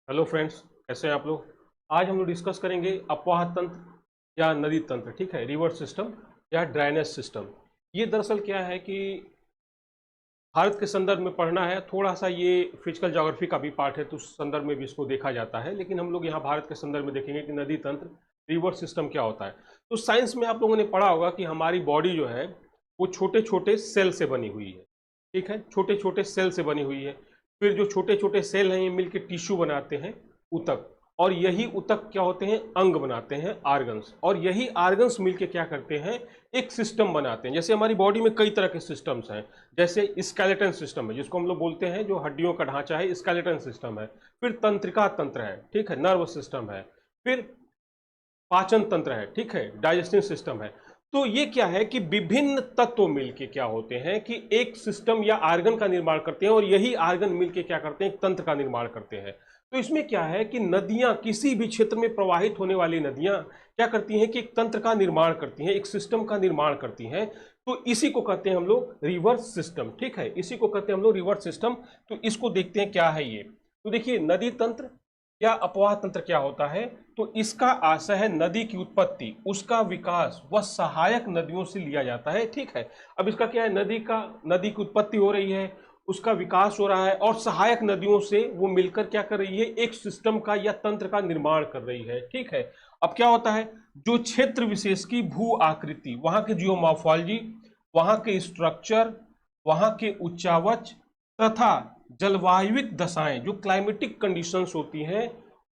Hello friends, कैसे हैं आप लोग। आज हम लोग डिस्कस करेंगे अपवाह तंत्र या नदी तंत्र, ठीक है, रिवर सिस्टम या ड्राइनेज सिस्टम। ये दरअसल क्या है कि भारत के संदर्भ में पढ़ना है, थोड़ा सा ये फिजिकल ज्योग्राफी का भी पार्ट है तो उस संदर्भ में भी इसको देखा जाता है, लेकिन हम लोग यहाँ भारत के संदर्भ में देखेंगे कि नदी तंत्र रिवर सिस्टम क्या होता है। तो साइंस में आप लोगों ने पढ़ा होगा कि हमारी बॉडी जो है वो छोटे छोटे सेल से बनी हुई है, ठीक है, छोटे छोटे सेल से बनी हुई है। फिर जो छोटे छोटे सेल हैं ये मिलकर टिश्यू बनाते हैं, ऊतक, और यही ऊतक क्या होते हैं, अंग बनाते हैं, आर्गन्स, और यही आर्गन्स मिलके क्या करते हैं, एक सिस्टम बनाते हैं। जैसे हमारी बॉडी में कई तरह के सिस्टम्स हैं, जैसे स्केलेटन सिस्टम है जिसको हम लोग बोलते हैं, जो हड्डियों का ढांचा है, स्केलेटन सिस्टम है। फिर तंत्रिका तंत्र है, ठीक है, नर्व सिस्टम है। फिर पाचन तंत्र है, ठीक है, डाइजेस्टिव सिस्टम है। तो ये क्या है कि विभिन्न तत्व मिलके क्या होते हैं कि एक सिस्टम या आर्गन का निर्माण करते हैं, और यही आर्गन मिलके क्या करते हैं, एक तंत्र का निर्माण करते हैं। तो इसमें क्या है कि नदियां, किसी भी क्षेत्र में प्रवाहित होने वाली नदियां क्या करती हैं कि एक तंत्र का निर्माण करती हैं, एक सिस्टम का निर्माण करती हैं। तो इसी को कहते हैं हम लोग रिवर सिस्टम, ठीक है, इसी को कहते हैं हम लोग रिवर सिस्टम। तो इसको देखते हैं क्या है ये। तो देखिए, नदी तंत्र या अपवाह तंत्र क्या होता है, तो इसका आशय है नदी की उत्पत्ति, उसका विकास व सहायक नदियों से लिया जाता है, ठीक है। अब इसका क्या है, नदी की उत्पत्ति हो रही है, उसका विकास हो रहा है, और सहायक नदियों से वो मिलकर क्या कर रही है, एक सिस्टम का या तंत्र का निर्माण कर रही है, ठीक है। अब क्या होता है, जो क्षेत्र विशेष की भू आकृति, वहां के जियोमॉर्फोलॉजी, वहां के स्ट्रक्चर, वहां के उच्चावच तथा जलवायुविक दशाएं, जो क्लाइमेटिक कंडीशंस होती हैं,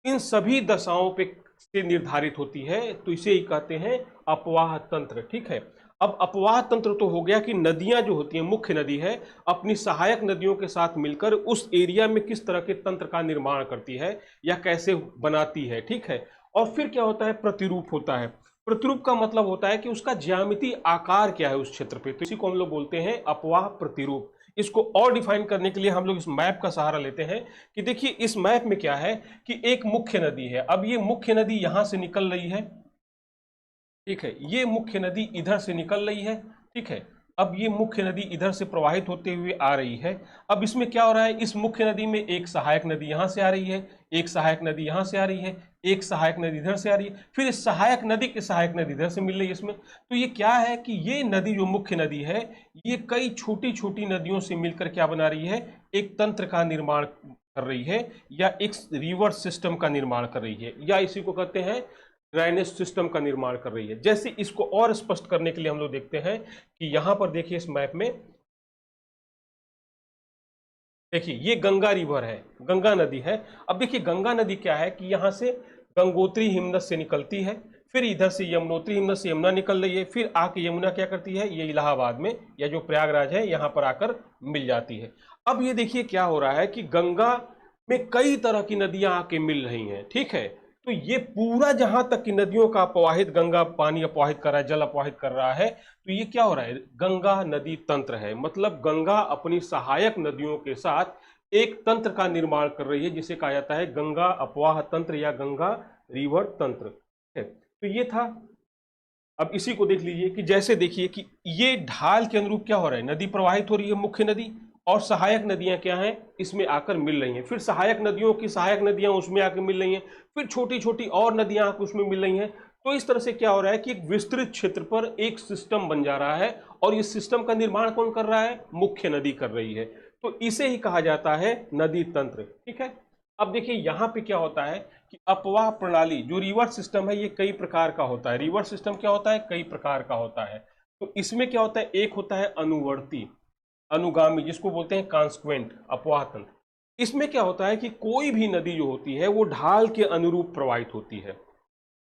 इन सभी दशाओं पे से निर्धारित होती है, तो इसे ही कहते हैं अपवाह तंत्र, ठीक है। अब अपवाह तंत्र तो हो गया कि नदियां जो होती हैं, मुख्य नदी है, अपनी सहायक नदियों के साथ मिलकर उस एरिया में किस तरह के तंत्र का निर्माण करती है या कैसे बनाती है, ठीक है। और फिर क्या होता है, प्रतिरूप होता है। प्रतिरूप का मतलब होता है कि उसका ज्यामितीय आकार क्या है उस क्षेत्र पे, तो इसी को हम लोग बोलते हैं अपवाह प्रतिरूप। इसको और डिफाइन करने के लिए हम लोग इस मैप का सहारा लेते हैं कि देखिए, इस मैप में क्या है कि एक मुख्य नदी है। अब ये मुख्य नदी यहां से निकल रही है, ठीक है, ये मुख्य नदी इधर से निकल रही है, ठीक है। अब ये मुख्य नदी इधर से प्रवाहित होते हुए आ रही है। अब इसमें क्या हो रहा है, इस मुख्य नदी में एक सहायक नदी यहां से आ रही है, एक सहायक नदी यहां से आ रही है, एक सहायक नदी इधर से आ रही है, फिर इस सहायक नदी की सहायक नदी इधर से मिल रही है इसमें। तो ये क्या है कि ये नदी जो मुख्य नदी है, ये कई छोटी छोटी नदियों से मिलकर क्या बना रही है, एक तंत्र का निर्माण कर रही है, या एक रिवर सिस्टम का निर्माण कर रही है, या इसी को कहते हैं ड्राइनेज सिस्टम का निर्माण कर रही है। जैसे इसको और स्पष्ट करने के लिए हम लोग देखते हैं कि यहां पर देखिए, इस मैप में देखिए, ये गंगा रिवर है, गंगा नदी है। अब देखिए, गंगा नदी क्या है कि यहां से गंगोत्री हिमनद से निकलती है, फिर इधर से यमुनोत्री हिमनद से यमुना निकल रही है, फिर आके यमुना क्या करती है, ये इलाहाबाद में या जो प्रयागराज है यहां पर आकर मिल जाती है। अब ये देखिए क्या हो रहा है कि गंगा में कई तरह की नदियां आके मिल रही हैं, ठीक है। तो ये पूरा जहां तक की नदियों का अपवाहित, गंगा पानी अपवाहित कर रहा है, जल अपवाहित कर रहा है, तो ये क्या हो रहा है, गंगा नदी तंत्र है। मतलब गंगा अपनी सहायक नदियों के साथ एक तंत्र का निर्माण कर रही है, जिसे कहा जाता है गंगा अपवाह तंत्र या गंगा रिवर तंत्र है। तो ये था। अब इसी को देख लीजिए कि जैसे देखिए कि ये ढाल के अनुरूप क्या हो रहा है, नदी प्रवाहित हो रही है, मुख्य नदी, और सहायक नदियां क्या हैं, इसमें आकर मिल रही हैं। फिर सहायक नदियों की सहायक नदियां उसमें आकर मिल रही हैं, फिर छोटी छोटी और नदियां आकर उसमें मिल रही हैं। तो इस तरह से क्या हो रहा है कि एक विस्तृत क्षेत्र पर एक सिस्टम बन जा रहा है, और इस सिस्टम का निर्माण कौन कर रहा है, मुख्य नदी कर रही है। तो इसे ही कहा जाता है नदी तंत्र, ठीक है। अब देखिए यहां पे क्या होता है कि अपवाह प्रणाली, जो रिवर सिस्टम है, ये कई प्रकार का होता है। रिवर सिस्टम क्या होता है, कई प्रकार का होता है। तो इसमें क्या होता है, एक होता है अनुवर्ती, अनुगामी, जिसको बोलते हैं कॉन्स्क्वेंट अपवाह तंत्र। इसमें क्या होता है कि कोई भी नदी जो होती है वो ढाल के अनुरूप प्रवाहित होती है।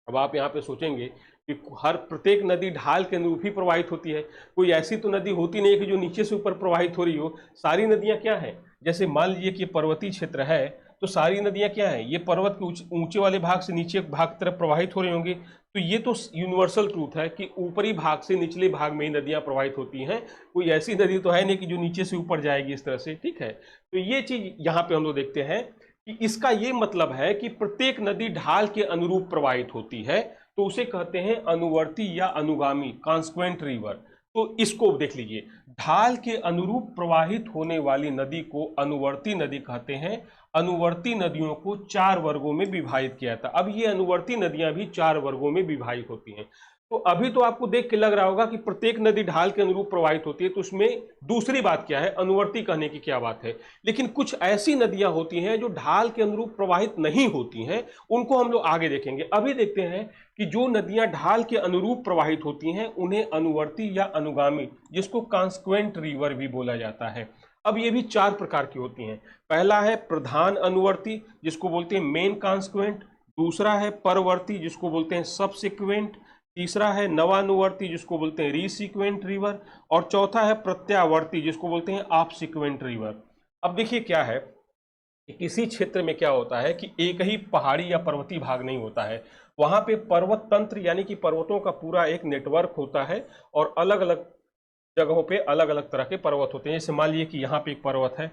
अब आप यहाँ पे सोचेंगे कि हर प्रत्येक नदी ढाल के अनुरूप ही प्रवाहित होती है, कोई ऐसी तो नदी होती नहीं है कि जो नीचे से ऊपर प्रवाहित हो रही हो। सारी नदियाँ क्या हैं, जैसे मान लीजिए कि पर्वतीय क्षेत्र है, तो सारी नदियाँ क्या हैं, ये पर्वत के ऊंचे वाले भाग से नीचे भाग की तरफ प्रवाहित हो रही होंगी। तो ये तो यूनिवर्सल ट्रूथ है कि ऊपरी भाग से निचले भाग में ही नदियाँ प्रवाहित होती हैं। कोई ऐसी नदी तो है नहीं कि जो नीचे से ऊपर जाएगी इस तरह से, ठीक है। तो ये चीज यहाँ पे हम लोग देखते हैं कि इसका ये मतलब है कि प्रत्येक नदी ढाल के अनुरूप प्रवाहित होती है, तो उसे कहते हैं अनुवर्ती या अनुगामी, कॉन्स्क्वेंट रिवर। तो इसको देख लीजिए, ढाल के अनुरूप प्रवाहित होने वाली नदी को अनुवर्ती नदी कहते हैं। अनुवर्ती नदियों को 4 वर्गों में विभाजित किया था। अब ये अनुवर्ती नदियां भी 4 वर्गों में विभाजित होती हैं। तो अभी तो आपको देख के लग रहा होगा कि प्रत्येक नदी ढाल के अनुरूप प्रवाहित होती है, तो उसमें दूसरी बात क्या है, अनुवर्ती कहने की क्या बात है। लेकिन कुछ ऐसी नदियां होती हैं जो ढाल के अनुरूप प्रवाहित नहीं होती हैं, उनको हम लोग आगे देखेंगे। अभी देखते हैं कि जो नदियां ढाल के अनुरूप प्रवाहित होती हैं उन्हें अनुवर्ती या अनुगामी, जिसको कॉन्सिक्वेंट रिवर भी बोला जाता है। अब ये भी 4 प्रकार की होती हैं। पहला है प्रधान अनुवर्ती, जिसको बोलते हैं मेन कॉन्सिक्वेंट। दूसरा है परवर्ती, जिसको बोलते हैं सबसिक्वेंट। तीसरा है नवानुवर्ती, जिसको बोलते हैं रीसिक्वेंट रिवर। और चौथा है प्रत्यावर्ती, जिसको बोलते हैं ऑफसिक्वेंट रिवर। अब देखिए क्या है कि किसी क्षेत्र में क्या होता है कि एक ही पहाड़ी या पर्वतीय भाग नहीं होता है, वहां पे पर्वत तंत्र यानी कि पर्वतों का पूरा एक नेटवर्क होता है और अलग अलग जगहों पे अलग अलग तरह के पर्वत होते हैं। जैसे मान लीजिए कि यहाँ पे एक पर्वत है,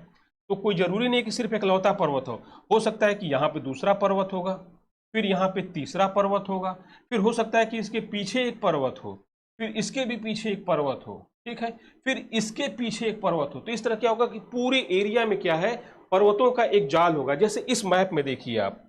तो कोई जरूरी नहीं कि सिर्फ एकलौता पर्वत हो सकता है कि यहाँ पे दूसरा पर्वत होगा, फिर यहाँ पे तीसरा पर्वत होगा, फिर हो सकता है कि इसके पीछे एक पर्वत हो, फिर इसके भी पीछे एक पर्वत हो, ठीक है, फिर इसके पीछे एक पर्वत हो। तो इस तरह क्या होगा कि पूरे एरिया में क्या है, पर्वतों का एक जाल होगा। जैसे इस मैप में देखिए, आप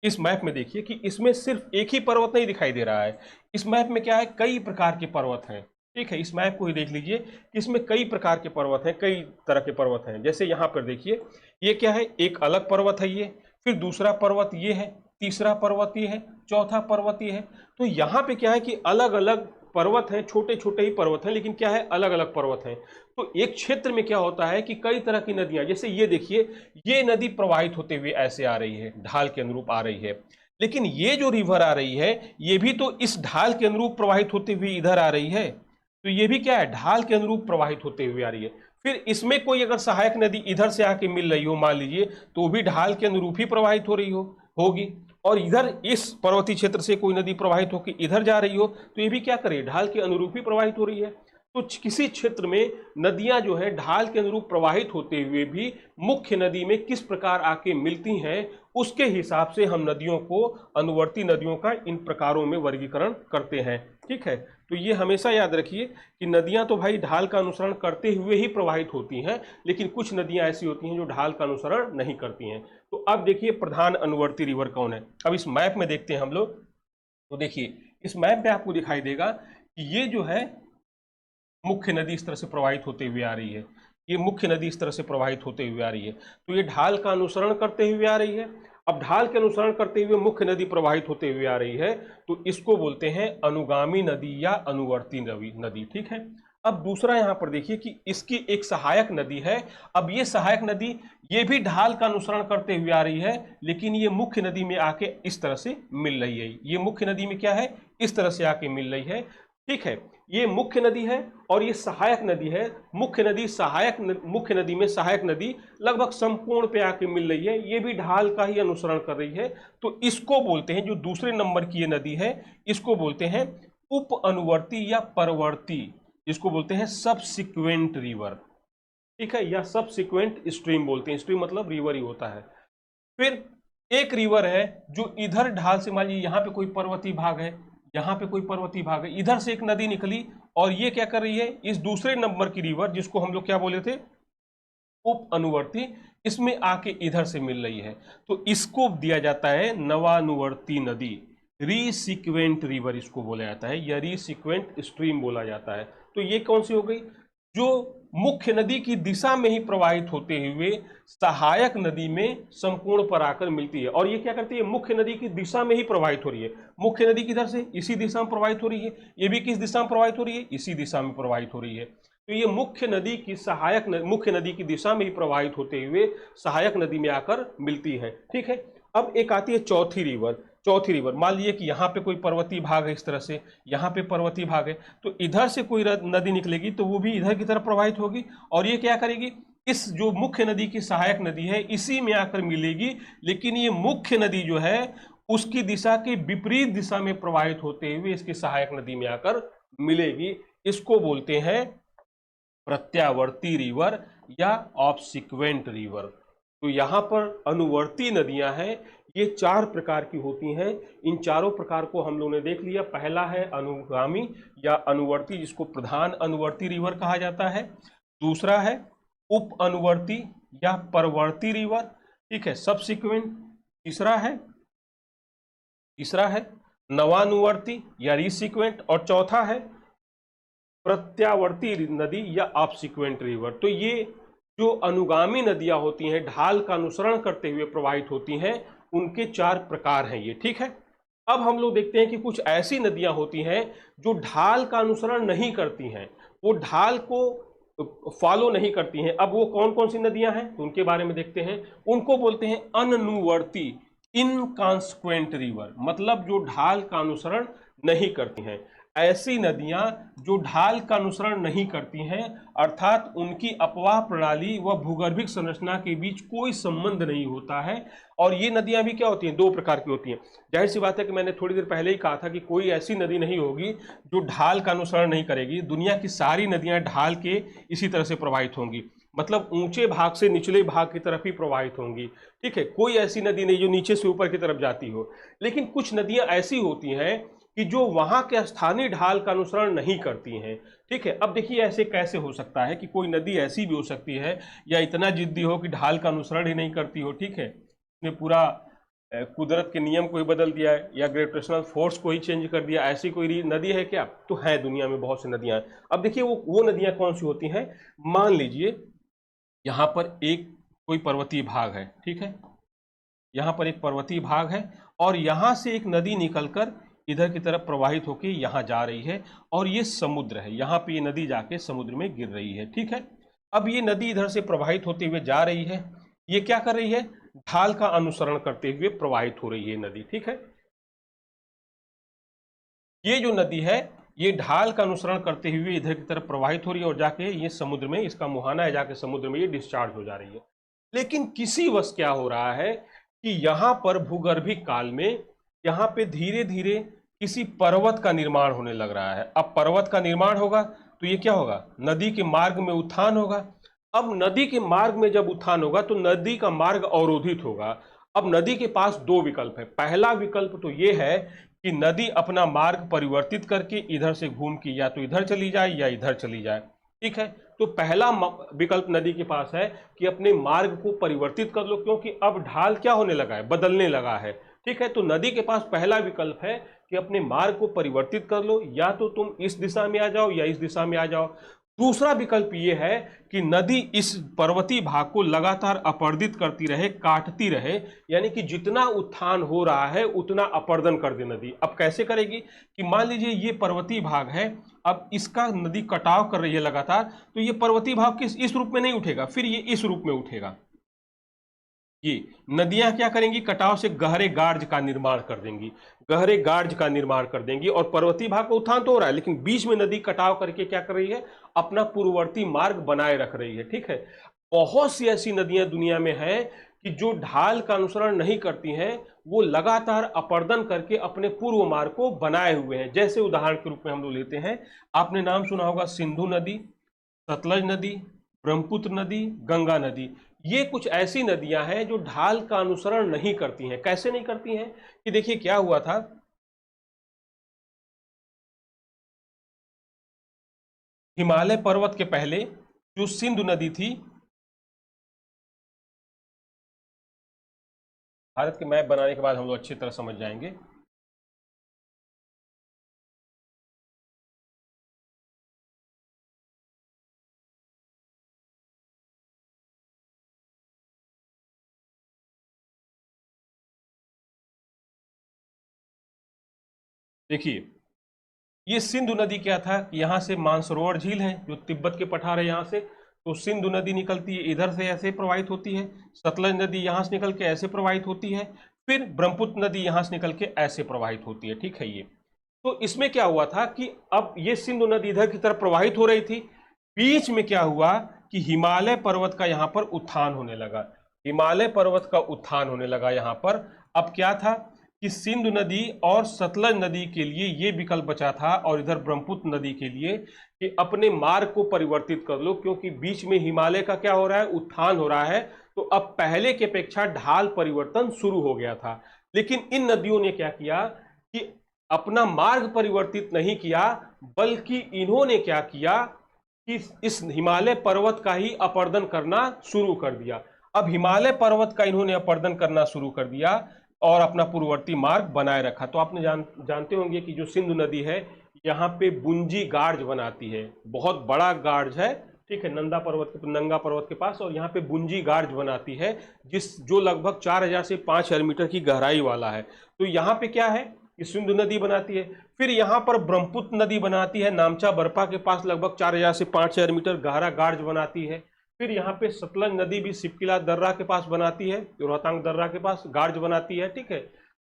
इस मैप में देखिए कि इसमें सिर्फ एक ही पर्वत नहीं दिखाई दे रहा है। इस मैप में क्या है, कई प्रकार के पर्वत हैं, ठीक है। इस मैप को ही देख लीजिए कि इसमें कई प्रकार के पर्वत हैं, कई तरह के पर्वत हैं। जैसे यहाँ पर देखिए, ये क्या है, एक अलग पर्वत है ये, फिर दूसरा पर्वत ये है, तीसरा पर्वत ये है, चौथा पर्वत ये है। तो यहाँ पे क्या है कि अलग अलग पर्वत हैं, छोटे छोटे ही पर्वत हैं, लेकिन क्या है, अलग अलग पर्वत हैं। तो एक क्षेत्र में क्या होता है कि कई तरह की नदियां, जैसे ये देखिए, ये नदी प्रवाहित होते हुए ऐसे आ रही है, ढाल के अनुरूप आ रही है। लेकिन ये जो रिवर आ रही है, ये भी तो इस ढाल के अनुरूप प्रवाहित होते हुए इधर आ रही है। तो ये भी क्या है, ढाल के अनुरूप प्रवाहित होते हुए आ रही है। फिर इसमें कोई अगर सहायक नदी इधर से आके मिल रही हो मान लीजिए, तो भी ढाल के अनुरूप ही प्रवाहित हो रही होगी। और इधर इस पर्वतीय क्षेत्र से कोई नदी प्रवाहित होकर इधर जा रही हो, तो ये भी क्या करे, ढाल के अनुरूप ही प्रवाहित हो रही है। तो किसी क्षेत्र में नदियां जो है ढाल के अनुरूप प्रवाहित होते हुए भी मुख्य नदी में किस प्रकार आके मिलती हैं, उसके हिसाब से हम नदियों को, अनुवर्ती नदियों का इन प्रकारों में वर्गीकरण करते हैं, ठीक है। तो ये हमेशा याद रखिए कि नदियां तो भाई ढाल का अनुसरण करते हुए ही प्रवाहित होती हैं, लेकिन कुछ नदियां ऐसी होती हैं जो ढाल का अनुसरण नहीं करती हैं। तो अब देखिए प्रधान अनुवर्ती रिवर कौन है। अब इस मैप में देखते हैं हम लोग। तो देखिए इस मैप में आपको दिखाई देगा कि ये जो है मुख्य नदी इस तरह से प्रवाहित होते हुए आ रही है, ये मुख्य नदी इस तरह से प्रवाहित होते हुए आ रही है। तो ये ढाल का अनुसरण करते हुए आ रही है। अब ढाल के अनुसरण करते हुए मुख्य नदी प्रवाहित होते हुए आ रही है, तो इसको बोलते हैं अनुगामी नदी या अनुवर्ती नदी, ठीक है। अब दूसरा यहां पर देखिए कि इसकी एक सहायक नदी है। अब ये सहायक नदी ये भी ढाल का अनुसरण करते हुए आ रही है, लेकिन ये मुख्य नदी में आके इस तरह से मिल रही है। ये मुख्य नदी में क्या है, इस तरह से आके मिल रही है, ठीक है। ये मुख्य नदी है और ये सहायक नदी है। मुख्य नदी मुख्य नदी में सहायक नदी लगभग समकोण पे आके मिल रही है, ये भी ढाल का ही अनुसरण कर रही है। तो इसको बोलते हैं, जो दूसरे नंबर की ये नदी है, इसको बोलते हैं उप अनुवर्ती या परवर्ती, जिसको बोलते हैं सबसिक्वेंट रिवर, ठीक है, या सबसिक्वेंट स्ट्रीम बोलते हैं। स्ट्रीम मतलब रिवर ही होता है। फिर एक रिवर है जो इधर ढाल से, मान लीजिए यहाँ पे कोई पर्वतीय भाग है, यहाँ पे कोई पर्वतीय भाग है, इधर से एक नदी निकली और ये क्या कर रही है, इस दूसरे नंबर की रिवर, जिसको हम लोग क्या बोले थे, उप अनुवर्ती, इसमें आके इधर से मिल रही है। तो इसको दिया जाता है नवानुवर्ती नदी, रीसिक्वेंट रिवर इसको बोला जाता है, या रीसिक्वेंट स्ट्रीम बोला जाता है। तो ये कौन सी हो गई, जो मुख्य नदी की दिशा में ही प्रवाहित होते हुए सहायक नदी में समकोण पर आकर मिलती है। और ये क्या करती है, मुख्य नदी की दिशा में ही प्रवाहित हो रही है। मुख्य नदी किधर से, इसी दिशा में प्रवाहित हो रही है। ये भी किस दिशा में प्रवाहित हो रही है, इसी दिशा में प्रवाहित हो रही है। तो ये मुख्य नदी की मुख्य नदी की दिशा में ही प्रवाहित होते हुए सहायक नदी में आकर मिलती है, ठीक है। अब एक आती है चौथी रिवर। मान लीजिए कि यहाँ पे कोई पर्वतीय भाग है, इस तरह से यहाँ पे पर्वतीय भाग है, तो इधर से कोई नदी निकलेगी तो वो भी इधर की तरफ प्रवाहित होगी, और ये क्या करेगी, इस जो मुख्य नदी की सहायक नदी है इसी में आकर मिलेगी। लेकिन ये मुख्य नदी जो है उसकी दिशा के विपरीत दिशा में प्रवाहित होते हुए इसकी सहायक नदी में आकर मिलेगी। इसको बोलते हैं प्रत्यावर्ती रिवर या ऑब्सिक्वेंट रिवर। तो यहाँ पर अनुवर्ती नदियां हैं, ये 4 प्रकार की होती हैं। इन चारों प्रकार को हम लोगों ने देख लिया। पहला है अनुगामी या अनुवर्ती, जिसको प्रधान अनुवर्ती रिवर कहा जाता है। दूसरा है उप अनुवर्ती या परवर्ती रिवर, ठीक है, सबसिक्वेंट। तीसरा है नवानुवर्ती या रिसिक्वेंट, और चौथा है प्रत्यावर्ती नदी या अपसिक्वेंट रिवर। तो ये जो अनुगामी नदियां होती हैं, ढाल का अनुसरण करते हुए प्रवाहित होती हैं, उनके 4 प्रकार हैं ये, ठीक है। अब हम लोग देखते हैं कि कुछ ऐसी नदियां होती हैं जो ढाल का अनुसरण नहीं करती हैं, वो ढाल को फॉलो नहीं करती हैं। अब वो कौन कौन सी नदियां हैं तो उनके बारे में देखते हैं। उनको बोलते हैं अननुवर्ती, इनकॉन्सिक्वेंट रिवर, मतलब जो ढाल का अनुसरण नहीं करती हैं। ऐसी नदियां जो ढाल का अनुसरण नहीं करती हैं, अर्थात उनकी अपवाह प्रणाली व भूगर्भिक संरचना के बीच कोई संबंध नहीं होता है। और ये नदियां भी क्या होती हैं, 2 प्रकार की होती हैं। जाहिर सी बात है कि मैंने थोड़ी देर पहले ही कहा था कि कोई ऐसी नदी नहीं होगी जो ढाल का अनुसरण नहीं करेगी। दुनिया की सारी नदियां ढाल के इसी तरह से प्रवाहित होंगी, मतलब ऊंचे भाग से निचले भाग की तरफ ही प्रवाहित होंगी, ठीक है। कोई ऐसी नदी नहीं जो नीचे से ऊपर की तरफ जाती हो। लेकिन कुछ नदियां ऐसी होती हैं कि जो वहां के स्थानीय ढाल का अनुसरण नहीं करती हैं, ठीक है। अब देखिए ऐसे कैसे हो सकता है कि कोई नदी ऐसी भी हो सकती है या इतना जिद्दी हो कि ढाल का अनुसरण ही नहीं करती हो, ठीक है, उसने पूरा कुदरत के नियम को ही बदल दिया है या ग्रेविटेशनल फोर्स को ही चेंज कर दिया। ऐसी कोई नदी है क्या? तो है, दुनिया में बहुत सी नदियां हैं। अब देखिए वो नदियां कौन सी होती हैं। मान लीजिए यहाँ पर एक कोई पर्वतीय भाग है, ठीक है, यहाँ पर एक पर्वतीय भाग है और यहाँ से एक नदी निकलकर इधर की तरफ प्रवाहित होकर यहाँ जा रही है, और ये समुद्र है। यहाँ पे ये नदी जाके समुद्र में गिर रही है, ठीक है। अब ये नदी इधर से प्रवाहित होते हुए जा रही है, ये क्या कर रही है, ढाल का अनुसरण करते हुए प्रवाहित हो रही है नदी, ठीक है। ये जो नदी है ये ढाल का अनुसरण करते हुए इधर की तरफ प्रवाहित हो रही है और जाके ये समुद्र में, इसका मुहाना है, जाके समुद्र में ये डिस्चार्ज हो जा रही है। लेकिन किसी वश क्या हो रहा है कि यहाँ पर भूगर्भिक काल में यहाँ पे धीरे धीरे किसी पर्वत का निर्माण होने लग रहा है। अब पर्वत का निर्माण होगा तो ये क्या होगा, नदी के मार्ग में उत्थान होगा। अब नदी के मार्ग में जब उत्थान होगा तो नदी का मार्ग अवरोधित होगा। अब नदी के पास 2 विकल्प है। पहला विकल्प तो ये है कि नदी अपना मार्ग परिवर्तित करके इधर से घूम के या तो इधर चली जाए या इधर चली जाए, ठीक है। तो पहला विकल्प नदी के पास है कि अपने मार्ग को परिवर्तित कर लो, क्योंकि अब ढाल क्या होने लगा है, बदलने लगा है, ठीक है। तो नदी के पास पहला विकल्प है कि अपने मार्ग को परिवर्तित कर लो, या तो तुम इस दिशा में आ जाओ या इस दिशा में आ जाओ। दूसरा विकल्प ये है कि नदी इस पर्वतीय भाग को लगातार अपर्दित करती रहे, काटती रहे, यानी कि जितना उत्थान हो रहा है उतना अपर्दन कर दे नदी। अब कैसे करेगी कि मान लीजिए ये पर्वतीय भाग है, अब इसका नदी कटाव कर रही है लगातार, तो ये पर्वतीय भाग किस इस रूप में नहीं उठेगा, फिर ये इस रूप में उठेगा। ये नदियां क्या करेंगी, कटाव से गहरे गार्ज का निर्माण कर देंगी, गहरे गार्ज का निर्माण कर देंगी। और पर्वतीय भाग का उत्थान तो हो रहा है, लेकिन बीच में नदी कटाव करके क्या कर रही है, अपना पूर्ववर्ती मार्ग बनाए रख रही है, ठीक है। बहुत सी ऐसी नदियां दुनिया में हैं कि जो ढाल का अनुसरण नहीं करती हैं, वो लगातार अपर्दन करके अपने पूर्व मार्ग को बनाए हुए हैं। जैसे उदाहरण के रूप में हम लोग लेते हैं, आपने नाम सुना होगा सिंधु नदी, सतलज नदी, ब्रह्मपुत्र नदी, गंगा नदी। ये कुछ ऐसी नदियां हैं जो ढाल का अनुसरण नहीं करती हैं। कैसे नहीं करती हैं कि देखिए क्या हुआ था, हिमालय पर्वत के पहले जो सिंधु नदी थी, भारत के मैप बनाने के बाद हम लोग अच्छी तरह समझ जाएंगे। देखिए ये सिंधु नदी क्या था, यहाँ से मानसरोवर झील है जो तिब्बत के पठार है, यहाँ से तो सिंधु नदी निकलती है, इधर से ऐसे प्रवाहित होती है। सतलज नदी यहाँ से निकल के ऐसे प्रवाहित होती है, फिर ब्रह्मपुत्र नदी यहाँ से निकल के ऐसे प्रवाहित होती है, ठीक है। ये तो इसमें क्या हुआ था कि अब ये सिंधु नदी इधर की तरफ प्रवाहित हो रही थी, बीच में क्या हुआ कि हिमालय पर्वत का यहाँ पर उत्थान होने लगा, हिमालय पर्वत का उत्थान होने लगा यहाँ पर। अब क्या था कि सिंधु नदी और सतलज नदी के लिए ये विकल्प बचा था और इधर ब्रह्मपुत्र नदी के लिए कि अपने मार्ग को परिवर्तित कर लो, क्योंकि बीच में हिमालय का क्या हो रहा है, उत्थान हो रहा है। तो अब पहले की अपेक्षा ढाल परिवर्तन शुरू हो गया था। लेकिन इन नदियों ने क्या किया कि अपना मार्ग परिवर्तित नहीं किया, बल्कि इन्होंने क्या किया कि इस हिमालय पर्वत का ही अपरदन करना शुरू कर दिया। अब हिमालय पर्वत का इन्होंने अपरदन करना शुरू कर दिया और अपना पूर्ववर्ती मार्ग बनाए रखा। तो आपने जानते होंगे कि जो सिंधु नदी है यहाँ पे बुंजी गार्ज बनाती है, बहुत बड़ा गार्ज है, ठीक है, नंगा पर्वत के पास, और यहाँ पे बुंजी गार्ज बनाती है जो लगभग 4000 से 5000 मीटर की गहराई वाला है। तो यहाँ पे क्या है कि सिंधु नदी बनाती है। फिर यहाँ पर ब्रह्मपुत्र नदी बनाती है, नामचा बरपा के पास लगभग 4000 से 5000 मीटर गहरा गार्ज बनाती है। फिर यहाँ पे सतलज नदी भी सिपकिला दर्रा के पास बनाती है, रोहतांग दर्रा के पास गार्ज बनाती है, ठीक है।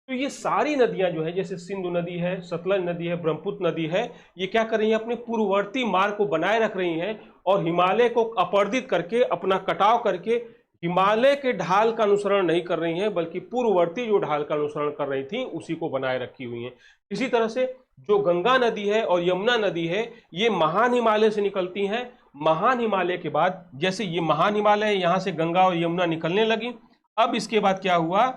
तो ये सारी नदियां जो है, जैसे सिंधु नदी है, सतलज नदी है, ब्रह्मपुत्र नदी है, ये क्या कर रही है, अपने पूर्ववर्ती मार्ग को बनाए रख रही हैं और हिमालय को अपरदित करके, अपना कटाव करके हिमालय के ढाल का अनुसरण नहीं कर रही हैं, बल्कि पूर्ववर्ती जो ढाल का अनुसरण कर रही थी उसी को बनाए रखी हुई हैं। इसी तरह से जो गंगा नदी है और यमुना नदी है, ये महान हिमालय से निकलती हैं। महान हिमालय के बाद, जैसे ये महान हिमालय है, यहां से गंगा और यमुना निकलने लगी। अब इसके बाद क्या हुआ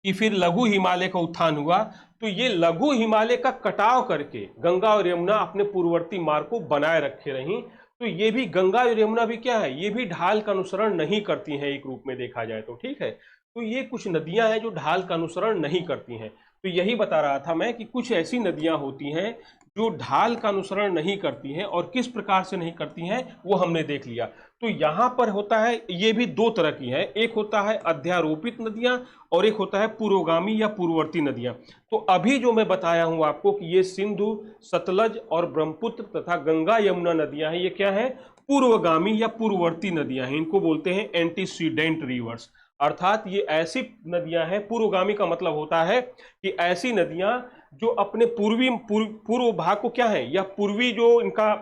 कि फिर लघु हिमालय का उत्थान हुआ। तो ये लघु हिमालय का कटाव करके गंगा और यमुना अपने पूर्ववर्ती मार्ग को बनाए रखे रही। तो ये भी गंगा और यमुना भी क्या है, ये भी ढाल का अनुसरण नहीं करती हैं एक रूप में देखा जाए तो, ठीक है। तो ये कुछ नदियां हैं जो ढाल का अनुसरण नहीं करती हैं। तो यही बता रहा था मैं कि कुछ ऐसी नदियां होती हैं जो ढाल का अनुसरण नहीं करती हैं, और किस प्रकार से नहीं करती हैं वो हमने देख लिया। तो यहाँ पर होता है, ये भी दो तरह की है, एक होता है अध्यारोपित नदियां और एक होता है पूर्वगामी या पूर्ववर्ती नदियां। तो अभी जो मैं बताया हूं आपको कि ये सिंधु, सतलज और ब्रह्मपुत्र तथा गंगा यमुना नदियां हैं, ये क्या है, पूर्वगामी या पूर्ववर्ती नदियां हैं। इनको बोलते हैं एंटीसीडेंट रिवर्स, अर्थात ये ऐसी नदियां हैं, पूर्वगामी का मतलब होता है कि ऐसी नदियां जो अपने पूर्व भाग को क्या है, या पूर्वी जो इनका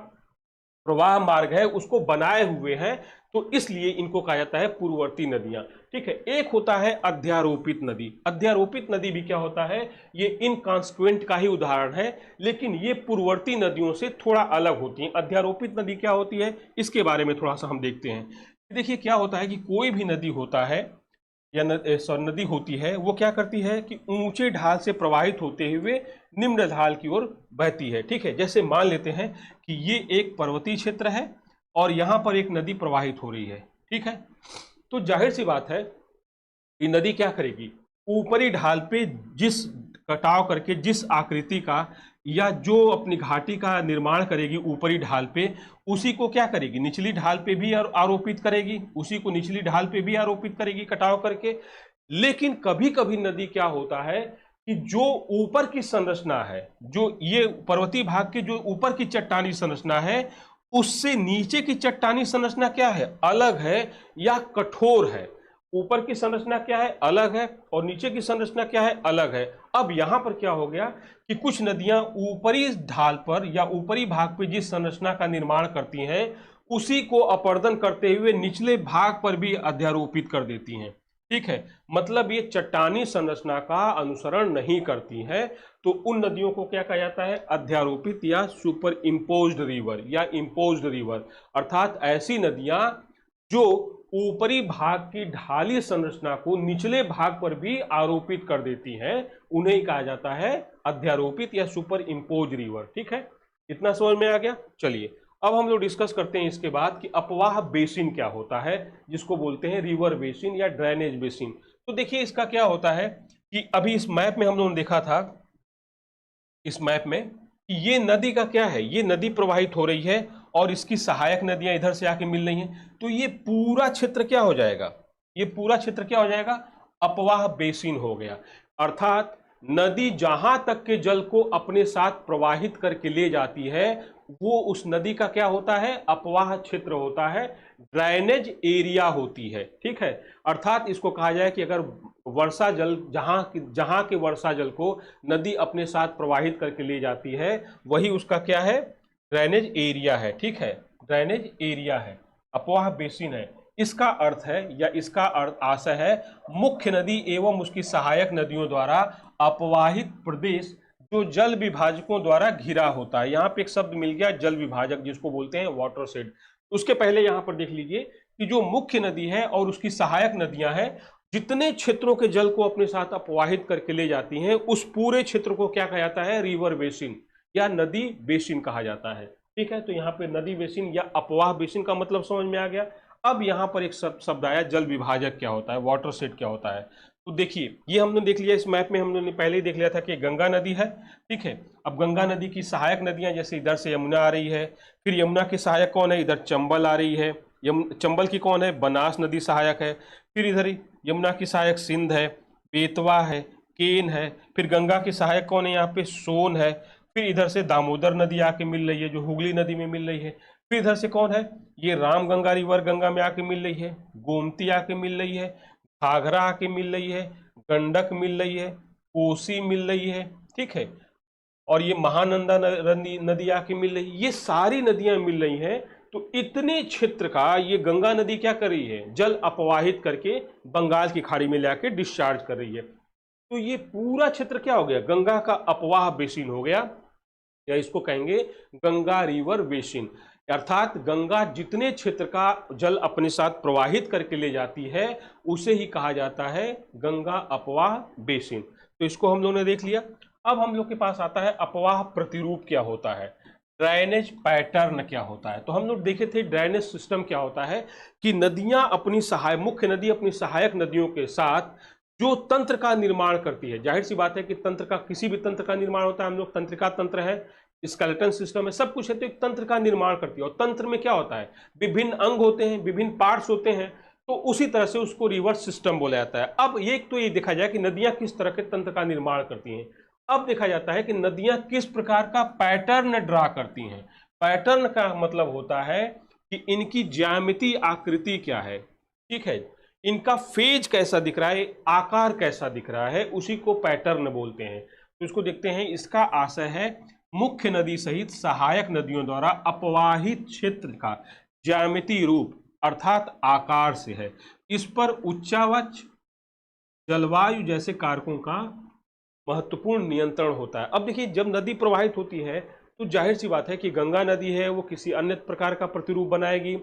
प्रवाह मार्ग है उसको बनाए हुए हैं, तो इसलिए इनको कहा जाता है पूर्ववर्ती नदियां, ठीक है। एक होता है अध्यारोपित नदी। अध्यारोपित नदी भी क्या होता है, ये इनकॉन्सिक्वेंट का ही उदाहरण है, लेकिन ये पूर्ववर्ती नदियों से थोड़ा अलग होती है। अध्यारोपित नदी क्या होती है, इसके बारे में थोड़ा सा हम देखते हैं। देखिए क्या होता है कि कोई भी नदी होता है या नदी होती है, वो क्या करती है कि ऊंचे ढाल से प्रवाहित होते हुए निम्न ढाल की ओर बहती है, ठीक है। जैसे मान लेते हैं कि ये एक पर्वतीय क्षेत्र है और यहाँ पर एक नदी प्रवाहित हो रही है, ठीक है। तो जाहिर सी बात है कि नदी क्या करेगी, ऊपरी ढाल पे जिस कटाव करके जिस आकृति का या जो अपनी घाटी का निर्माण करेगी ऊपरी ढाल पे, उसी को क्या करेगी, निचली ढाल पे भी आरोपित करेगी, उसी को निचली ढाल पे भी आरोपित करेगी कटाव करके। लेकिन कभी कभी नदी क्या होता है कि जो ऊपर की संरचना है, जो ये पर्वतीय भाग के जो ऊपर की चट्टानी संरचना है, उससे नीचे की चट्टानी संरचना क्या है, अलग है या कठोर है। ऊपर की संरचना क्या है, अलग है, और नीचे की संरचना क्या है, अलग है। अब यहां पर क्या हो गया कि कुछ नदियां ऊपरी ढाल पर या ऊपरी भाग पर जिस संरचना का निर्माण करती हैं, उसी को अपरदन करते हुए निचले भाग पर भी अध्यारोपित कर देती हैं, ठीक है। मतलब ये चट्टानी संरचना का अनुसरण नहीं करती है। तो उन नदियों को क्या कहा जाता है, अध्यारोपित या सुपर इम्पोज्ड रिवर या इम्पोज्ड रिवर, अर्थात ऐसी नदियां जो ऊपरी भाग की ढाली संरचना को निचले भाग पर भी आरोपित कर देती हैं, उन्हें ही कहा जाता है अध्यारोपित या सुपर इम्पोज रिवर, ठीक है। इतना समझ में आ गया। चलिए अब हम लोग डिस्कस करते हैं इसके बाद कि अपवाह बेसिन क्या होता है, जिसको बोलते हैं रिवर बेसिन या ड्रेनेज बेसिन। तो देखिए इसका क्या होता है कि अभी इस मैप में हम लोगों ने देखा था, इस मैप में ये नदी का क्या है, ये नदी प्रवाहित हो रही है और इसकी सहायक नदियां इधर से आके मिल रही हैं। तो ये पूरा क्षेत्र क्या हो जाएगा, ये पूरा क्षेत्र क्या हो जाएगा, अपवाह बेसिन हो गया। अर्थात नदी जहां तक के जल को अपने साथ प्रवाहित करके ले जाती है, वो उस नदी का क्या होता है, अपवाह क्षेत्र होता है, ड्रेनेज एरिया होती है, ठीक है। अर्थात इसको कहा जाए कि अगर वर्षा जल जहां के वर्षा जल को नदी अपने साथ प्रवाहित करके ले जाती है, वही उसका क्या है, ड्रेनेज एरिया है, ठीक है, ड्रेनेज एरिया है, अपवाह बेसिन है। इसका अर्थ है या इसका अर्थ आशय है मुख्य नदी एवं उसकी सहायक नदियों द्वारा अपवाहित प्रदेश जो जल विभाजकों द्वारा घिरा होता है। यहाँ पे एक शब्द मिल गया जल विभाजक, जिसको बोलते हैं वाटरशेड। उसके पहले यहाँ पर देख लीजिए कि जो मुख्य नदी है और उसकी सहायक नदियां हैं, जितने क्षेत्रों के जल को अपने साथ अपवाहित करके ले जाती हैं, उस पूरे क्षेत्र को क्या कहा जाता है? रिवर बेसिन या नदी बेसिन कहा जाता है। ठीक है, तो यहाँ पे नदी बेसिन या अपवाह बेसिन का मतलब समझ में आ गया। अब यहाँ पर एक शब्द आया जल विभाजक क्या होता है, वाटरशेड क्या होता है। तो देखिए ये हमने देख लिया, इस मैप में हमने पहले ही देख लिया था कि गंगा नदी है। ठीक है, अब गंगा नदी की सहायक नदियां जैसे इधर से यमुना आ रही है, फिर यमुना की सहायक कौन है? इधर चंबल आ रही है। चंबल की कौन है? बनास नदी सहायक है। फिर इधर यमुना की सहायक सिंध है, बेतवा है, केन है। फिर गंगा की सहायक कौन है? यहाँ पे सोन है। फिर इधर से दामोदर नदी आके मिल रही है जो हुगली नदी में मिल रही है। फिर इधर से कौन है? ये रामगंगा रिवर गंगा में आके मिल रही है, गोमती आके मिल रही है, घाघरा आके मिल रही है, गंडक मिल रही है, कोसी मिल रही है। ठीक है, और ये महानंदा नदी आके मिल रही है। ये सारी नदियां मिल रही हैं, तो इतने क्षेत्र का ये गंगा नदी क्या कर रही है? जल अपवाहित करके बंगाल की खाड़ी में लाके डिस्चार्ज कर रही है। तो ये पूरा क्षेत्र क्या हो गया? गंगा का अपवाह बेसिन हो गया, या इसको कहेंगे गंगा रिवर बेसिन। अर्थात गंगा जितने क्षेत्र का जल अपने साथ प्रवाहित करके ले जाती है उसे ही कहा जाता है गंगा अपवाह बेसिन। तो इसको हम लोगों ने देख लिया। अब हम लोग के पास आता है अपवाह प्रतिरूप क्या होता है, ड्रेनेज पैटर्न क्या होता है। तो हम लोग देखे थे ड्रेनेज सिस्टम क्या होता है कि नदियां अपनी मुख्य नदी अपनी सहायक नदियों के साथ जो तंत्र का निर्माण करती है। जाहिर सी बात है कि तंत्र का, किसी भी तंत्र का निर्माण होता है, हम लोग तंत्रिका तंत्र है, स्केलेटन सिस्टम है, सब कुछ है, तो एक तंत्र का निर्माण करती है। और तंत्र में क्या होता है? विभिन्न अंग होते हैं, विभिन्न पार्ट्स होते हैं, तो उसी तरह से उसको रिवर सिस्टम बोला जाता है। अब ये देखा जाए कि नदियां किस तरह के तंत्र का निर्माण करती हैं। अब देखा जाता है कि नदियां किस प्रकार का पैटर्न ड्रा करती हैं। पैटर्न का मतलब होता है कि इनकी ज्यामिति आकृति क्या है। ठीक है, इनका फेज कैसा दिख रहा है, आकार कैसा दिख रहा है, उसी को पैटर्न बोलते हैं। तो इसको देखते हैं। इसका आशय है मुख्य नदी सहित सहायक नदियों द्वारा अपवाहित क्षेत्र का ज्यामिति रूप अर्थात आकार से है। इस पर उच्चावच जलवायु जैसे कारकों का महत्वपूर्ण नियंत्रण होता है। अब देखिए, जब नदी प्रवाहित होती है तो जाहिर सी बात है कि गंगा नदी है वो किसी अन्य प्रकार का प्रतिरूप बनाएगी।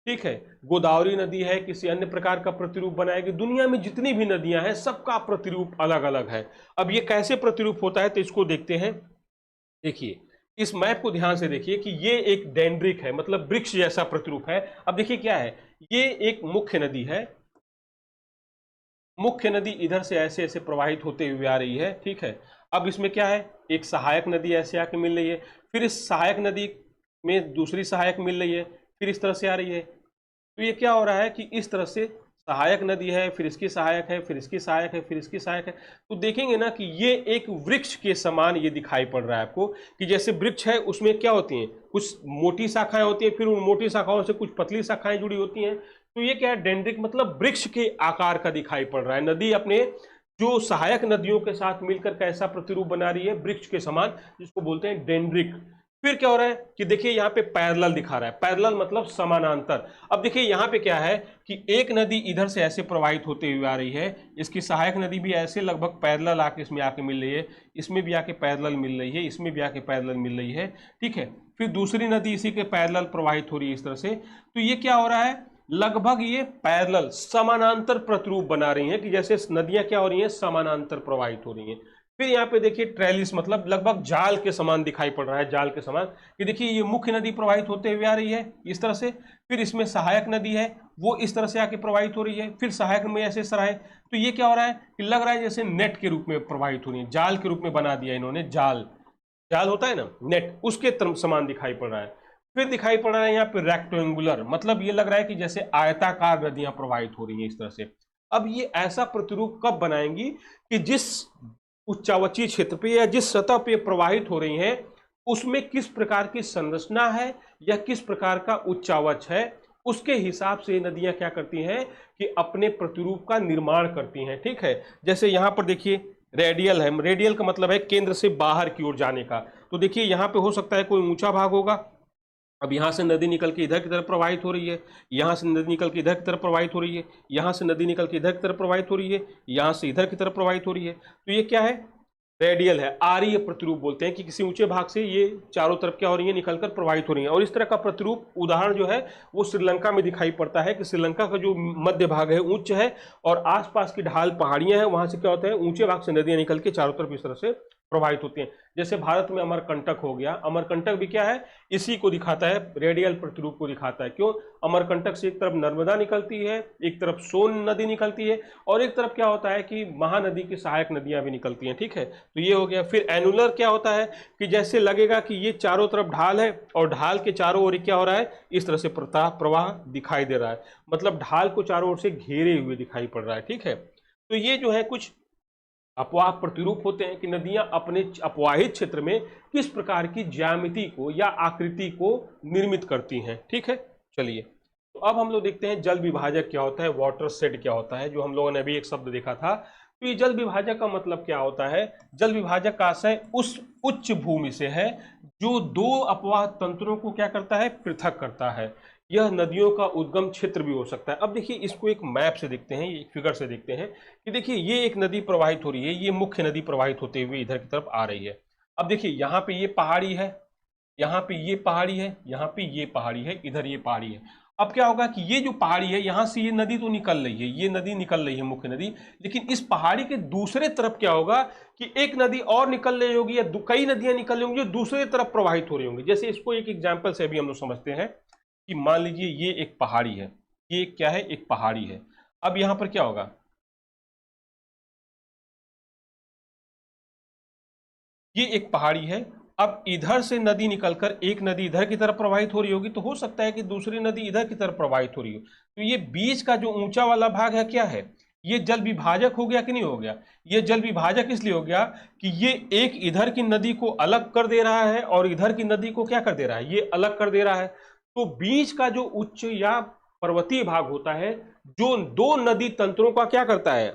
ठीक है, गोदावरी नदी है किसी अन्य प्रकार का प्रतिरूप बनाएगी। दुनिया में जितनी भी नदियां हैं सबका प्रतिरूप अलग अलग है। अब ये कैसे प्रतिरूप होता है तो इसको देखते हैं। देखिए इस मैप को ध्यान से देखिए कि ये एक डेंड्रिक है, मतलब वृक्ष जैसा प्रतिरूप है। अब देखिए क्या है, ये एक मुख्य नदी है। मुख्य नदी इधर से ऐसे ऐसे प्रवाहित होते हुए आ रही है। ठीक है, अब इसमें क्या है, एक सहायक नदी ऐसे आके मिल रही है, फिर इस सहायक नदी में दूसरी सहायक मिल रही है, फिर इस तरह से आ रही है। तो ये क्या हो रहा है कि इस तरह से सहायक नदी है, फिर इसकी सहायक है, फिर इसकी सहायक है, फिर इसकी सहायक है। तो देखेंगे ना कि ये एक वृक्ष के समान ये दिखाई पड़ रहा है आपको, कि जैसे वृक्ष है उसमें क्या होती हैं, कुछ मोटी शाखाएं होती हैं, फिर उन मोटी शाखाओं से कुछ पतली शाखाएं जुड़ी होती हैं। तो ये क्या है, डेंड्रिक मतलब वृक्ष के आकार का दिखाई पड़ रहा है। नदी अपने जो सहायक नदियों के साथ मिलकर कैसा प्रतिरूप बना रही है, वृक्ष के समान, जिसको बोलते हैं डेंड्रिक। फिर क्या हो रहा है कि देखिए यहाँ पे पैरेलल दिखा रहा है। पैरेलल मतलब समानांतर। अब देखिए यहाँ पे क्या है कि एक नदी इधर से ऐसे प्रवाहित होते हुए आ रही है, इसकी सहायक नदी भी ऐसे लगभग पैरेलल आके इसमें आके मिल रही है, इसमें भी आके पैरेलल मिल रही है, इसमें भी आके पैरेलल मिल रही है। ठीक है, फिर दूसरी नदी इसी के पैरेलल प्रवाहित हो रही है इस तरह से। तो ये क्या हो रहा है, लगभग ये पैरेलल समानांतर प्रतिरूप बना रही हैं, कि जैसे नदियां क्या हो रही हैं, समानांतर प्रवाहित हो रही हैं। फिर यहाँ पे देखिए ट्रेलिस मतलब लगभग जाल के समान दिखाई पड़ रहा है, जाल के समान। कि देखिए ये मुख्य नदी प्रवाहित होते हुए आ रही है इस तरह से, फिर इसमें सहायक नदी है वो इस तरह से आके प्रवाहित हो रही है, फिर सहायक में ऐसे सराय। तो ये क्या हो रहा है कि लग रहा है जैसे नेट के रूप में प्रवाहित हो रही है, जाल के रूप में बना दिया इन्होंने। जाल जाल होता है ना, नेट, उसके समान दिखाई पड़ रहा है। फिर दिखाई पड़ रहा है यहाँ पे रेक्टेंगुलर, मतलब ये लग रहा है कि जैसे आयताकार नदियां प्रवाहित हो रही हैं इस तरह से। अब ये ऐसा प्रतिरूप कब बनाएंगी कि जिस उच्चावचीय क्षेत्र पे या जिस सतह पे प्रवाहित हो रही हैं उसमें किस प्रकार की संरचना है या किस प्रकार का उच्चावच है, उसके हिसाब से नदियां क्या करती हैं कि अपने प्रतिरूप का निर्माण करती हैं। ठीक है, जैसे यहाँ पर देखिए रेडियल है, रेडियल का मतलब है केंद्र से बाहर की ओर जाने का। तो देखिए यहाँ पे हो सकता है कोई ऊंचा भाग होगा, अब यहाँ से नदी निकल के इधर की तरफ प्रवाहित हो रही है, यहाँ से नदी निकल के इधर की तरफ प्रवाहित हो रही है, यहाँ से नदी निकल के इधर की तरफ प्रवाहित हो रही है, यहाँ से इधर की तरफ प्रवाहित हो रही है। तो ये क्या है, रेडियल है, आर्य प्रतिरूप बोलते हैं कि किसी ऊंचे भाग से ये चारों तरफ क्या हो रही है, निकलकर प्रवाहित हो रही है। और इस तरह का प्रतिरूप उदाहरण जो है वो श्रीलंका में दिखाई पड़ता है कि श्रीलंका का जो मध्य भाग है उच्च है और आसपास की ढाल पहाड़ियां हैं, वहां से क्या होता है, ऊंचे भाग से नदियां निकल के चारों तरफ इस तरह से प्रवाहित होती हैं। जैसे भारत में अमरकंटक हो गया, अमरकंटक भी क्या है, इसी को दिखाता है, रेडियल प्रतिरूप को दिखाता है। क्यों, अमरकंटक से एक तरफ नर्मदा निकलती है, एक तरफ सोन नदी निकलती है और एक तरफ क्या होता है कि महानदी की सहायक नदियां भी निकलती हैं। ठीक है, तो ये हो गया। फिर एनुलर क्या होता है कि जैसे लगेगा कि ये चारों तरफ ढाल है और ढाल के चारों ओर क्या हो रहा है, इस तरह से प्रवाह दिखाई दे रहा है, मतलब ढाल को चारों ओर से घेरे हुए दिखाई पड़ रहा है। ठीक है, तो ये जो है कुछ अपवाह प्रतिरूप होते हैं कि नदियां अपने अपवाहित क्षेत्र में किस प्रकार की ज्यामिति को या आकृति को निर्मित करती हैं। ठीक है, चलिए तो अब हम लोग देखते हैं जल विभाजक क्या होता है, वाटर शेड क्या होता है, जो हम लोगों ने अभी एक शब्द देखा था। तो ये जल विभाजक का मतलब क्या होता है, जल विभाजक का आशय उस उच्च भूमि से है जो दो अपवाह तंत्रों को क्या करता है, पृथक करता है। यह नदियों का उद्गम क्षेत्र भी हो सकता है। अब देखिए इसको एक मैप से देखते हैं, एक फिगर से देखते हैं कि देखिए ये एक नदी प्रवाहित हो रही है, ये मुख्य नदी प्रवाहित होते हुए इधर की तरफ आ रही है। अब देखिए यहाँ पे ये पहाड़ी है, यहाँ पे ये पहाड़ी है, यहाँ पे ये पहाड़ी है, इधर ये पहाड़ी है। अब क्या होगा कि ये जो पहाड़ी है यहाँ से ये नदी तो निकल रही है, ये नदी निकल रही है मुख्य नदी, लेकिन इस पहाड़ी के दूसरे तरफ क्या होगा कि एक नदी और निकल रही होगी या कई नदियां निकल रही होंगी जो दूसरे तरफ प्रवाहित हो रही होंगी। जैसे इसको एक एग्जाम्पल से अभी हम लोग समझते हैं कि मान लीजिए ये एक पहाड़ी है, ये क्या है, एक पहाड़ी है। अब यहां पर क्या होगा, ये एक पहाड़ी है, अब इधर से नदी निकलकर एक नदी इधर की तरफ प्रवाहित हो रही होगी, तो हो सकता है कि दूसरी नदी इधर की तरफ प्रवाहित हो रही हो। तो ये बीच का जो ऊंचा वाला भाग है क्या है, ये जल विभाजक हो गया कि नहीं हो गया। ये जल विभाजक इसलिए हो गया कि ये एक इधर की नदी को अलग कर दे रहा है और इधर की नदी को क्या कर दे रहा है, ये अलग कर दे रहा है। तो बीच का जो उच्च या पर्वतीय भाग होता है जो दो नदी तंत्रों का क्या करता है,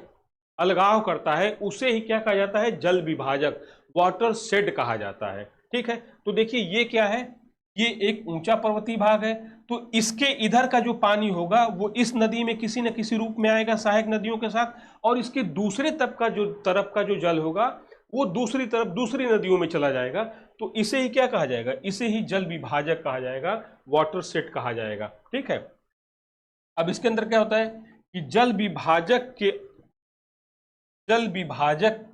अलगाव करता है, उसे ही क्या कहा जाता है, जल विभाजक, वाटर शेड कहा जाता है। ठीक है, तो देखिए ये क्या है, ये एक ऊंचा पर्वतीय भाग है, तो इसके इधर का जो पानी होगा वो इस नदी में किसी न किसी रूप में आएगा सहायक नदियों के साथ, और इसके दूसरे तरफ का जो जल होगा वो दूसरी तरफ दूसरी नदियों में चला जाएगा। तो इसे ही क्या कहा जाएगा, इसे ही जल विभाजक कहा जाएगा, वाटर शेड कहा जाएगा। ठीक है, अब इसके अंदर क्या होता है कि जल विभाजक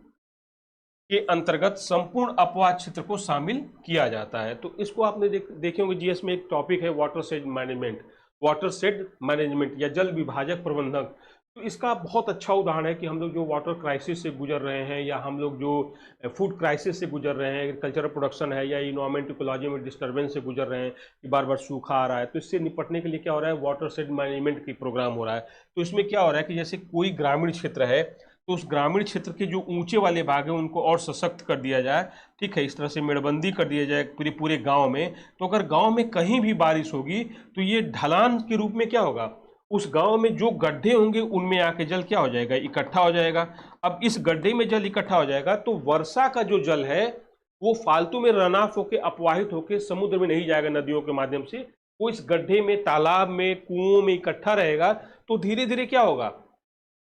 के अंतर्गत संपूर्ण अपवाह क्षेत्र को शामिल किया जाता है। तो इसको आपने देखे होंगे जीएस में एक टॉपिक है water shade management, water shade management या जल विभाजक प्रबंधन। तो इसका बहुत अच्छा उदाहरण है कि हम लोग जो वाटर क्राइसिस से गुजर रहे हैं या हम लोग जो फूड क्राइसिस से गुजर रहे हैं, एग्रीकल्चरल प्रोडक्शन है या इन्वायरमेंट इकोलॉजी में डिस्टर्बेंस से गुजर रहे हैं कि बार बार सूखा आ रहा है, तो इससे निपटने के लिए क्या हो रहा है, वाटर शेड मैनेजमेंट की प्रोग्राम हो रहा है। तो इसमें क्या हो रहा है कि जैसे कोई ग्रामीण क्षेत्र है तो उस ग्रामीण क्षेत्र के जो ऊंचे वाले भाग हैं उनको और सशक्त कर दिया जाए। ठीक है, इस तरह से मेड़बंदी कर दिया जाए पूरे गांव में। तो अगर गांव में कहीं भी बारिश होगी तो ये ढलान के रूप में क्या होगा, उस गांव में जो गड्ढे होंगे उनमें आके जल क्या हो जाएगा, इकट्ठा हो जाएगा। अब इस गड्ढे में जल इकट्ठा हो जाएगा तो वर्षा का जो जल है वो फालतू में रन ऑफ होकर अपवाहित होकर समुद्र में नहीं जाएगा नदियों के माध्यम से, वो इस गड्ढे में, तालाब में, कुओं में इकट्ठा रहेगा। तो धीरे धीरे क्या होगा,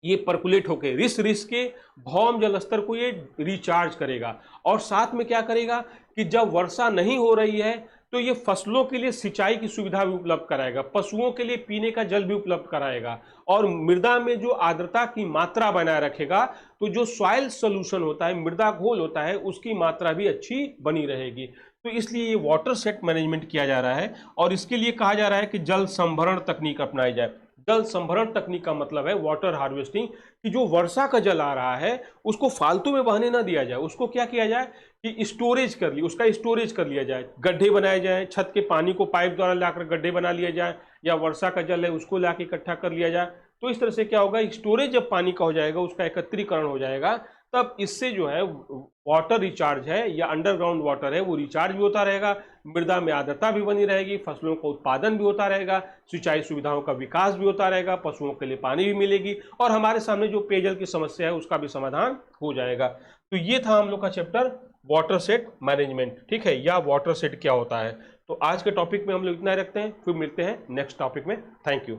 ये परकुलेट होके रिस के भौम जल स्तर को ये रिचार्ज करेगा। और साथ में क्या करेगा कि जब वर्षा नहीं हो रही है तो ये फसलों के लिए सिंचाई की सुविधा भी उपलब्ध कराएगा, पशुओं के लिए पीने का जल भी उपलब्ध कराएगा, और मृदा में जो आर्द्रता की मात्रा बनाए रखेगा। तो जो सॉइल सोल्यूशन होता है, मृदा घोल होता है, उसकी मात्रा भी अच्छी बनी रहेगी। तो इसलिए ये वाटर शेड मैनेजमेंट किया जा रहा है और इसके लिए कहा जा रहा है कि जल संभरण तकनीक अपनाई जाए। जल संभरण तकनीक का मतलब है वाटर हार्वेस्टिंग, कि जो वर्षा का जल आ रहा है उसको फालतू में बहने ना दिया जाए, उसको क्या किया जाए कि उसका स्टोरेज कर लिया जाए, गड्ढे बनाए जाए, छत के पानी को पाइप द्वारा लाकर गड्ढे बना लिया जाए, या वर्षा का जल है उसको लाके इकट्ठा कर लिया जाए। तो इस तरह से क्या होगा, स्टोरेज जब पानी का हो जाएगा, उसका एकत्रीकरण हो जाएगा, तब इससे जो है वाटर रिचार्ज है या अंडरग्राउंड वाटर है वो रिचार्ज भी होता रहेगा, मृदा में आर्द्रता भी बनी रहेगी, फसलों का उत्पादन भी होता रहेगा, सिंचाई सुविधाओं का विकास भी होता रहेगा, पशुओं के लिए पानी भी मिलेगी, और हमारे सामने जो पेयजल की समस्या है उसका भी समाधान हो जाएगा। तो ये था हम लोग का चैप्टर वाटर शेड मैनेजमेंट। ठीक है, या वाटर शेड क्या होता है। तो आज के टॉपिक में हम लोग इतना ही रखते हैं, फिर मिलते हैं नेक्स्ट टॉपिक में। Thank you.